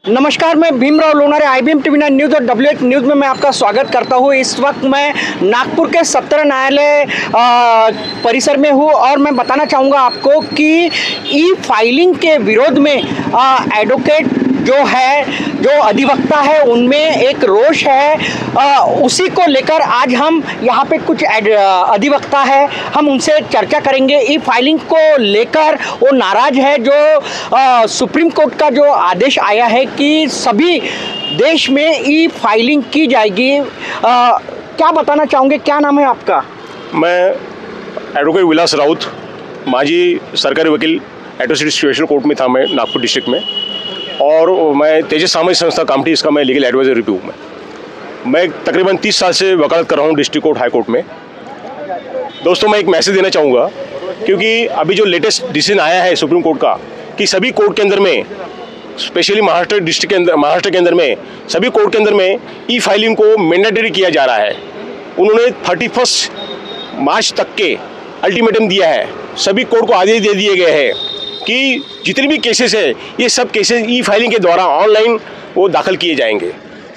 नमस्कार, मैं Bhimrao Lonare IBM TV 9 news और WH न्यूज़ में मैं आपका स्वागत करता हूँ। इस वक्त मैं नागपुर के सत्र न्यायालय परिसर में हूँ और मैं बताना चाहूँगा आपको कि ई फाइलिंग के विरोध में एडवोकेट जो अधिवक्ता है उनमें एक रोष है। उसी को लेकर आज हम यहाँ पे कुछ अधिवक्ता है, हम उनसे चर्चा करेंगे। ई फाइलिंग को लेकर वो नाराज है। जो सुप्रीम कोर्ट का जो आदेश आया है कि सभी देश में ई फाइलिंग की जाएगी, क्या बताना चाहोगे? क्या नाम है आपका? मैं एडवोकेट विलास राउत, माजी सरकारी वकील एट्रोसिटी स्पेशल कोर्ट में था मैं नागपुर डिस्ट्रिक्ट में, और मैं तेजस सामाजिक संस्था कामठी, इसका मैं लीगल एडवाइजर रिव्यू में। मैं तकरीबन 30 साल से वकालत कर रहा हूँ डिस्ट्रिक्ट कोर्ट, हाई कोर्ट में। दोस्तों, मैं एक मैसेज देना चाहूँगा, क्योंकि अभी जो लेटेस्ट डिसीजन आया है सुप्रीम कोर्ट का कि सभी कोर्ट के अंदर में, स्पेशली महाराष्ट्र डिस्ट्रिक्ट के अंदर, महाराष्ट्र के अंदर में सभी कोर्ट के अंदर में ई फाइलिंग को मैंडेटरी किया जा रहा है। उन्होंने 31 मार्च तक के अल्टीमेटम दिया है। सभी कोर्ट को आदेश दे दिए गए हैं कि जितने भी केसेस है ये सब केसेस ई फाइलिंग के द्वारा ऑनलाइन वो दाखिल किए जाएंगे।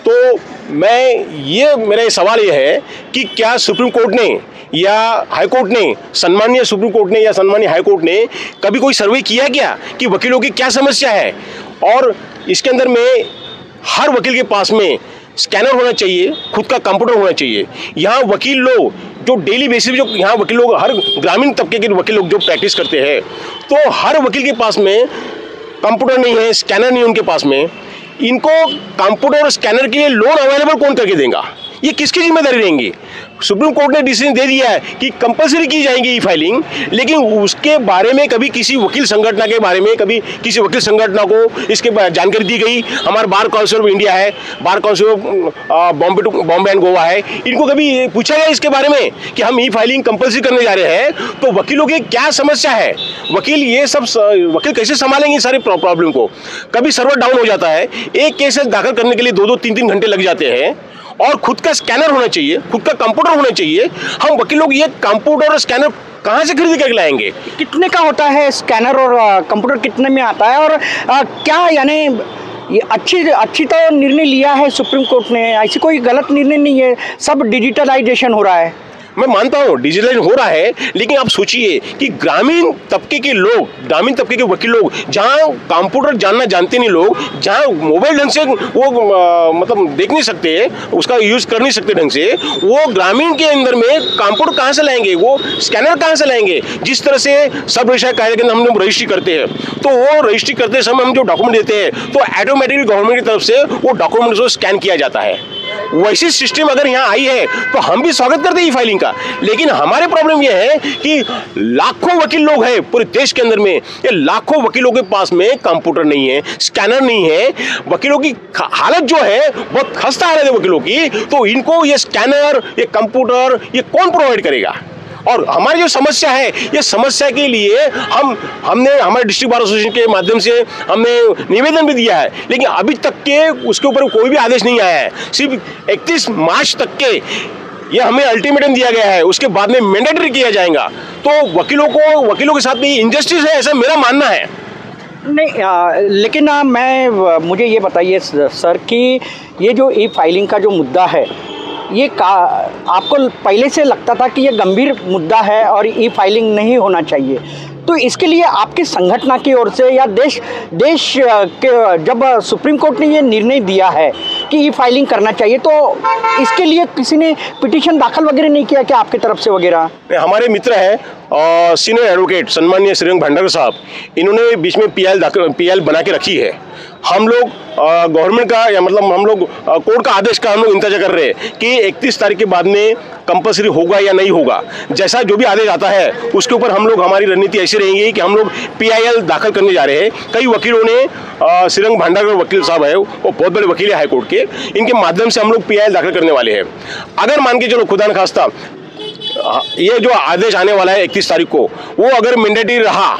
तो मेरा सवाल ये है कि क्या सुप्रीम कोर्ट ने या हाई कोर्ट ने, सम्मानीय सुप्रीम कोर्ट ने या सम्मानीय हाई कोर्ट ने कभी कोई सर्वे किया क्या कि वकीलों की क्या समस्या है? और इसके अंदर में हर वकील के पास में स्कैनर होना चाहिए, खुद का कंप्यूटर होना चाहिए। यहाँ वकील लोग जो डेली बेसिस, जो यहाँ वकील लोग, हर ग्रामीण तबके के वकील लोग जो प्रैक्टिस करते हैं, तो हर वकील के पास में कंप्यूटर नहीं है, स्कैनर नहीं है उनके पास में। इनको कंप्यूटर और स्कैनर के लिए लोन अवेलेबल कौन करके देगा? ये किसकी जिम्मेदारी रहेंगी? सुप्रीम कोर्ट ने डिसीजन दे दिया है कि कंपलसरी की जाएगी ई फाइलिंग, लेकिन उसके बारे में कभी किसी वकील संगठन के बारे में, कभी किसी वकील संगठन को इसके जानकारी दी गई? हमारा बार काउंसिल ऑफ इंडिया है, bar council of Bombay and Goa है, इनको कभी पूछा गया इसके बारे में कि हम ई फाइलिंग कंपलसरी करने जा रहे हैं? तो वकीलों की क्या समस्या है? वकील कैसे संभालेंगे सारे प्रॉब्लम को? कभी सर्वर डाउन हो जाता है, एक केस दाखिल करने के लिए 2-2, 3-3 घंटे लग जाते हैं, और खुद का स्कैनर होना चाहिए, खुद का कंप्यूटर होना चाहिए। हम वकील लोग ये कंप्यूटर और स्कैनर कहाँ से खरीद कर लाएंगे? कितने का होता है स्कैनर और कंप्यूटर, कितने में आता है? और क्या यानी ये अच्छी तो निर्णय लिया है सुप्रीम कोर्ट ने, ऐसी कोई गलत निर्णय नहीं है, सब डिजिटलाइजेशन हो रहा है। मैं मानता हूँ डिजिटलाइज हो रहा है, लेकिन आप सोचिए कि ग्रामीण तबके के लोग, ग्रामीण तबके के वकील लोग, जहाँ कंप्यूटर जानते नहीं लोग, जहाँ मोबाइल ढंग से वो मतलब देख नहीं सकते, उसका यूज़ कर नहीं सकते ढंग से, वो ग्रामीण के अंदर में कंप्यूटर कहाँ से लाएंगे? वो स्कैनर कहाँ से लाएंगे? जिस तरह से सब रजिस्ट्री कायदे के अंदर हम लोग रजिस्ट्री करते हैं, तो वो रजिस्ट्री करते समय हम जो डॉक्यूमेंट देते हैं, तो ऑटोमेटिकली गवर्नमेंट की तरफ से वो डॉक्यूमेंट को स्कैन किया जाता है। वैसी सिस्टम अगर यहाँ आई है तो हम भी स्वागत करते हैं ई फाइलिंग का। लेकिन हमारे प्रॉब्लम यह है कि लाखों वकील लोग हैं पूरे देश के अंदर में, ये लाखों वकीलों के पास में कंप्यूटर नहीं है, स्कैनर नहीं है। वकीलों की हालत जो है बहुत खस्ता हालत है वकीलों की, तो इनको ये स्कैनर, ये कंप्यूटर, ये कौन प्रोवाइड करेगा? और हमारी जो समस्या है, ये समस्या के लिए हमने हमारे डिस्ट्रिक्ट बार एसोसिएशन के माध्यम से हमने निवेदन भी दिया है, लेकिन अभी तक के उसके ऊपर कोई भी आदेश नहीं आया है। सिर्फ 31 मार्च तक के ये हमें अल्टीमेटम दिया गया है, उसके बाद में मैंडेटरी किया जाएगा। तो वकीलों के साथ में इंजस्टिस है, ऐसा मेरा मानना है। नहीं, लेकिन मुझे ये बताइए सर कि ये जो ई फाइलिंग का जो मुद्दा है, ये आपको पहले से लगता था कि ये गंभीर मुद्दा है और ई फाइलिंग नहीं होना चाहिए? तो इसके लिए आपके संगठन की ओर से या देश के, जब सुप्रीम कोर्ट ने ये निर्णय दिया है कि ई फाइलिंग करना चाहिए, तो इसके लिए किसी ने पिटीशन दाखिल वगैरह नहीं किया क्या आपकी तरफ से वगैरह? हमारे मित्र है सीनियर एडवोकेट सम्मानीय श्रीरंग भंडार साहब, इन्होंने बीच में पीएल बना के रखी है। हम लोग गवर्नमेंट का, या मतलब हम लोग कोर्ट का आदेश का हम लोग इंतजार कर रहे हैं कि 31 तारीख के बाद में कंपलसरी होगा या नहीं होगा। जैसा जो भी आदेश आता है उसके ऊपर हमारी रणनीति ऐसी रहेगी कि हम लोग पीआईएल दाखिल करने जा रहे हैं। कई वकीलों ने, श्रीरंग भंडार वकील साहब है, वो बहुत बड़े वकील है हाई कोर्ट के, इनके माध्यम से हम लोग पीआईएल दाखिल करने वाले हैं। अगर मान के चलो खुदा न खास्ता ये जो आदेश आने वाला है 31 तारीख को, वो अगर मैंडेटरी रहा,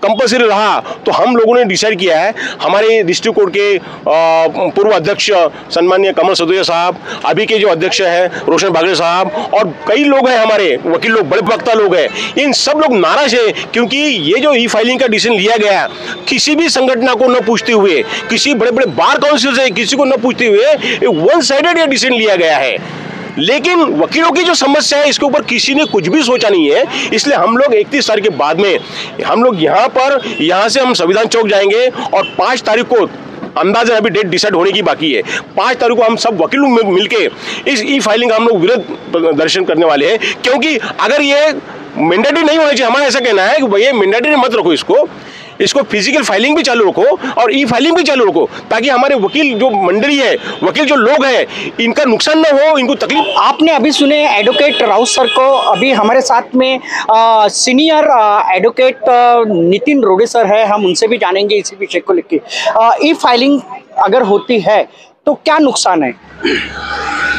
कंपलसरी रहा तो हम लोगों ने डिसाइड किया है, हमारे डिस्ट्रिक्ट कोर्ट के पूर्व अध्यक्ष सम्माननीय कमल सदोदिया साहब, अभी के जो अध्यक्ष हैं रोशन बागड़े साहब, और कई लोग हैं हमारे वकील लोग, बड़े वक्ता लोग हैं, इन सब लोग नाराज है क्योंकि ये जो ई फाइलिंग का डिसीजन लिया गया किसी भी संगठन को न पूछते हुए, किसी बड़े बड़े बार काउंसिल से किसी को न पूछते हुए वन साइडेड ये डिसीजन लिया गया है। लेकिन वकीलों की जो समस्या है इसके ऊपर किसी ने कुछ भी सोचा नहीं है, इसलिए हम लोग 31 तारीख के बाद में हम लोग यहाँ से हम संविधान चौक जाएंगे और 5 तारीख को अंदाजा अभी डेट डिसाइड होने की बाकी है, 5 तारीख को हम सब वकीलों में मिलके इस ई फाइलिंग का हम लोग विरोध प्रदर्शन करने वाले हैं। क्योंकि अगर ये मैंडेटरी नहीं होना चाहिए, हमारा ऐसा कहना है कि भैया मैंडेटरी मत रखो, इसको फिजिकल फाइलिंग भी चालू रखो और ई फाइलिंग भी चालू रखो, ताकि हमारे वकील जो मंडली है, वकील जो लोग हैं, इनका नुकसान ना हो, इनको तकलीफ। आपने अभी सुने एडवोकेट राउत सर को। अभी हमारे साथ में सीनियर एडवोकेट नितिन रोडे सर है, हम उनसे भी जानेंगे इसी विषय को लेकर। ई फाइलिंग अगर होती है तो क्या नुकसान है?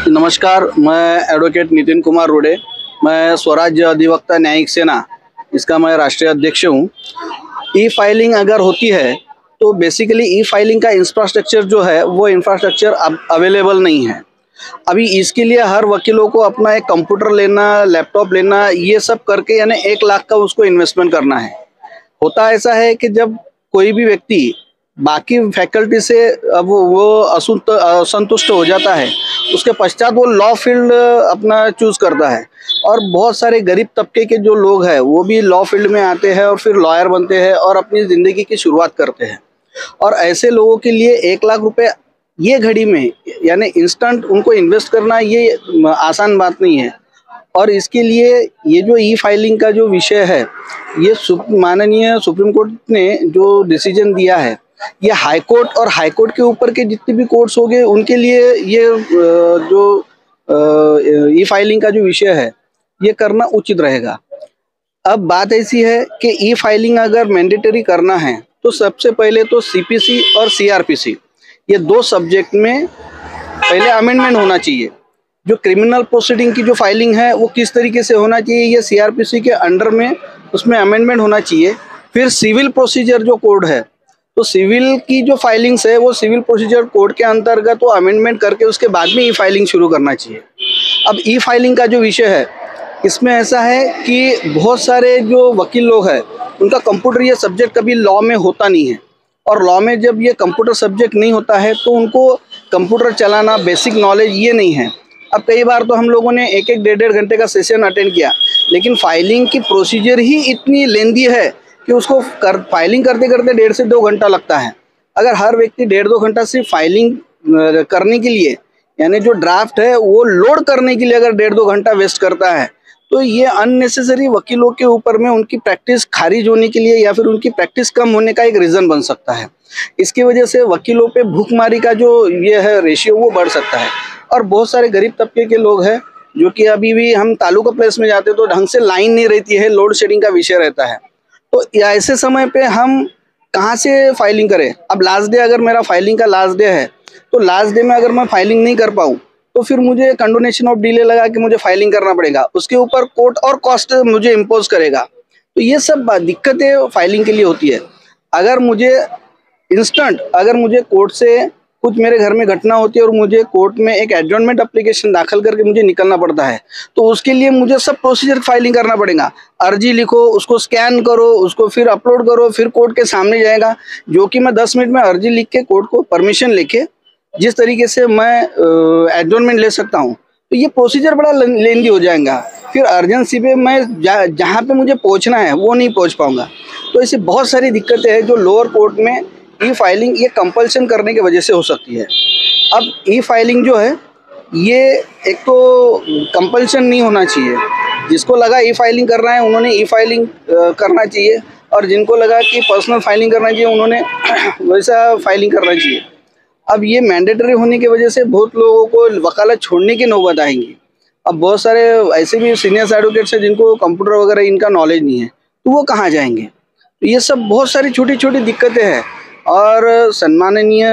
नमस्कार, मैं एडवोकेट नितिन कुमार रोडे, मैं स्वराज्य अधिवक्ता न्यायिक सेना, इसका मैं राष्ट्रीय अध्यक्ष हूँ। ई फाइलिंग अगर होती है तो बेसिकली ई फाइलिंग का इंफ्रास्ट्रक्चर जो है वो इंफ्रास्ट्रक्चर अवेलेबल नहीं है। अभी इसके लिए हर वकीलों को अपना एक कंप्यूटर लेना, लैपटॉप लेना, ये सब करके यानी 1 लाख का उसको इन्वेस्टमेंट करना है। होता ऐसा है कि जब कोई भी व्यक्ति बाकी फैकल्टी से अब वो असंतुष्ट हो जाता है, उसके पश्चात वो लॉ फील्ड अपना चूज करता है। और बहुत सारे गरीब तबके के जो लोग हैं वो भी लॉ फील्ड में आते हैं और फिर लॉयर बनते हैं और अपनी ज़िंदगी की शुरुआत करते हैं। और ऐसे लोगों के लिए 1 लाख रुपए ये घड़ी में यानी इंस्टेंट उनको इन्वेस्ट करना ये आसान बात नहीं है। और इसके लिए ये जो ई फाइलिंग का जो विषय है, ये माननीय सुप्रीम कोर्ट ने जो डिसीजन दिया है, ये हाई कोर्ट और हाई कोर्ट के ऊपर के जितने भी कोर्ट्स हो गए उनके लिए ये जो ई फाइलिंग का जो विषय है ये करना उचित रहेगा। अब बात ऐसी है कि ई फाइलिंग अगर मैंडेटरी करना है तो सबसे पहले तो सीपीसी और सीआरपीसी ये 2 सब्जेक्ट में पहले अमेंडमेंट होना चाहिए। जो क्रिमिनल प्रोसीडिंग की जो फाइलिंग है वो किस तरीके से होना चाहिए, ये सीआरपीसी के अंडर में उसमें अमेंडमेंट होना चाहिए। फिर सिविल प्रोसीजर जो कोड है, तो सिविल की जो फाइलिंग्स है वो सिविल प्रोसीजर कोड के अंतर्गत वो अमेंडमेंट करके उसके बाद में ई फाइलिंग शुरू करना चाहिए। अब ई फाइलिंग का जो विषय है इसमें ऐसा है कि बहुत सारे जो वकील लोग हैं उनका कंप्यूटर ये सब्जेक्ट कभी लॉ में होता नहीं है, और लॉ में जब ये कंप्यूटर सब्जेक्ट नहीं होता है तो उनको कंप्यूटर चलाना, बेसिक नॉलेज ये नहीं है। अब कई बार तो हम लोगों ने 1-1, 1.5 घंटे का सेशन अटेंड किया, लेकिन फाइलिंग की प्रोसीजर ही इतनी लेंदी है कि उसको फाइलिंग करते करते 1.5 से 2 घंटा लगता है। अगर हर व्यक्ति 1.5-2 घंटा सिर्फ फाइलिंग करने के लिए यानी जो ड्राफ्ट है वो लोड करने के लिए अगर 1.5-2 घंटा वेस्ट करता है तो ये अननेसेसरी वकीलों के ऊपर में उनकी प्रैक्टिस खारिज होने के लिए या फिर उनकी प्रैक्टिस कम होने का एक रीज़न बन सकता है। इसकी वजह से वकीलों पे भूखमारी का जो ये है रेशियो वो बढ़ सकता है। और बहुत सारे गरीब तबके के लोग हैं जो कि अभी भी हम तालुका प्लेस में जाते तो ढंग से लाइन नहीं रहती है, लोड शेडिंग का विषय रहता है। तो ऐसे समय पे हम कहाँ से फाइलिंग करें? अब लास्ट डे अगर मेरा फाइलिंग का लास्ट डे है तो लास्ट डे में अगर मैं फाइलिंग नहीं कर पाऊँ तो फिर मुझे कंडोनेशन ऑफ डिले लगा के मुझे फाइलिंग करना पड़ेगा, उसके ऊपर कोर्ट और कॉस्ट मुझे इम्पोज करेगा। तो ये सब दिक्कतें फाइलिंग के लिए होती है। अगर मुझे इंस्टेंट अगर मुझे कोर्ट से कुछ मेरे घर में घटना होती है और मुझे कोर्ट में एक एडजॉर्नमेंट एप्लीकेशन दाखिल करके मुझे निकलना पड़ता है, तो उसके लिए मुझे सब प्रोसीजर फाइलिंग करना पड़ेगा। अर्जी लिखो, उसको स्कैन करो, उसको फिर अपलोड करो, फिर कोर्ट के सामने जाएगा, जो कि मैं 10 मिनट में अर्जी लिख के कोर्ट को परमिशन लेके जिस तरीके से मैं एडजॉर्नमेंट ले सकता हूँ, तो ये प्रोसीजर बड़ा लेंदी हो जाएगा। फिर अर्जेंसी पे मैं जहाँ पे मुझे पहुँचना है वो नहीं पहुँच पाऊँगा। तो ऐसी बहुत सारी दिक्कतें हैं जो लोअर कोर्ट में ई फाइलिंग ये कंपल्सन करने की वजह से हो सकती है। अब ई फाइलिंग जो है ये एक तो कंपल्सन नहीं होना चाहिए, जिसको लगा ई फाइलिंग करना है उन्होंने ई फाइलिंग करना चाहिए, और जिनको लगा कि पर्सनल फाइलिंग करना चाहिए उन्होंने वैसा फाइलिंग करना चाहिए। अब ये मैंडेटरी होने की वजह से बहुत लोगों को वकालत छोड़ने की नौबत आएंगी। अब बहुत सारे ऐसे भी सीनियर एडवोकेट्स हैं जिनको कंप्यूटर वगैरह इनका नॉलेज नहीं है, तो वो कहाँ जाएंगे? तो ये सब बहुत सारी छोटी छोटी दिक्कतें हैं। और सम्माननीय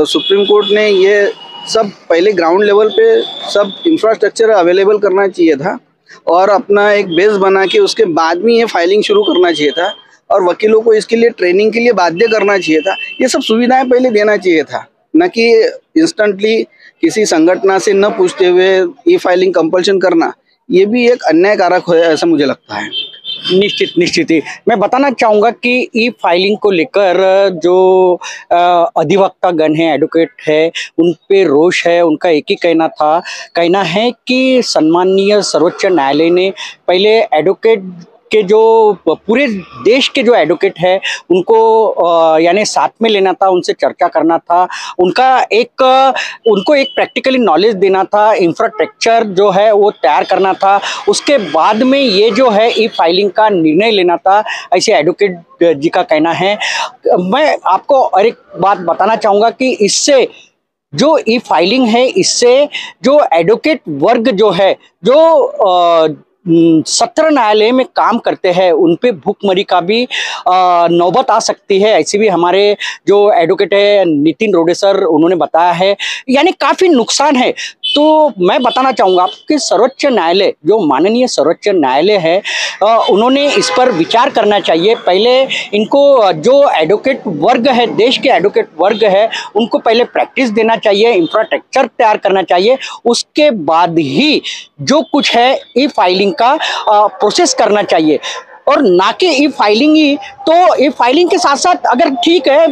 सुप्रीम कोर्ट ने ये सब पहले ग्राउंड लेवल पे सब इंफ्रास्ट्रक्चर अवेलेबल करना चाहिए था और अपना एक बेस बना के उसके बाद में ये फाइलिंग शुरू करना चाहिए था। और वकीलों को इसके लिए ट्रेनिंग के लिए बाध्य करना चाहिए था। ये सब सुविधाएं पहले देना चाहिए था, न कि इंस्टेंटली किसी संगठन से न पूछते हुए ई फाइलिंग कंपल्शन करना। ये भी एक अन्यायकारक है, ऐसा मुझे लगता है। निश्चित ही मैं बताना चाहूँगा कि ई फाइलिंग को लेकर जो अधिवक्ता गण है, एडवोकेट है, उन पे रोष है। उनका एक ही कहना है कि सम्माननीय सर्वोच्च न्यायालय ने पहले एडवोकेट के जो पूरे देश के जो एडवोकेट है उनको यानी साथ में लेना था, उनसे चर्चा करना था, उनको एक प्रैक्टिकली नॉलेज देना था, इंफ्रास्ट्रक्चर जो है वो तैयार करना था। उसके बाद में ये जो है ई फाइलिंग का निर्णय लेना था, ऐसे एडवोकेट जी का कहना है। मैं आपको और एक बात बताना चाहूँगा कि इससे जो ई फाइलिंग है, इससे जो एडवोकेट वर्ग जो है, जो सत्र न्यायालय में काम करते हैं, उन पे भूखमरी का भी नौबत आ सकती है। ऐसे भी हमारे जो एडवोकेट है नितिन रोडे सर, उन्होंने बताया है, यानी काफ़ी नुकसान है। तो मैं बताना चाहूँगा कि सर्वोच्च न्यायालय, जो माननीय सर्वोच्च न्यायालय है, उन्होंने इस पर विचार करना चाहिए। पहले इनको जो एडवोकेट वर्ग है, देश के एडवोकेट वर्ग है, उनको पहले प्रैक्टिस देना चाहिए, इंफ्रास्ट्रक्चर तैयार करना चाहिए। उसके बाद ही जो कुछ है ई फाइलिंग का प्रोसेस करना चाहिए, और ना कि ई फाइलिंग ही। तो ई फाइलिंग के साथ साथ अगर ठीक है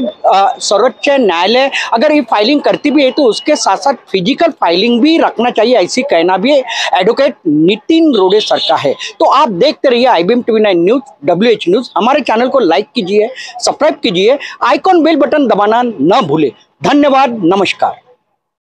सर्वोच्च न्यायालय अगर ई फाइलिंग करती भी है तो उसके साथ साथ फिजिकल फाइलिंग भी रखना चाहिए, ऐसी कहना भी एडवोकेट नितिन रोडे सर का है। तो आप देखते रहिए IBM TV9 news, WH news. हमारे चैनल को लाइक कीजिए, सब्सक्राइब कीजिए, आइकॉन बेल बटन दबाना न भूले। धन्यवाद, नमस्कार।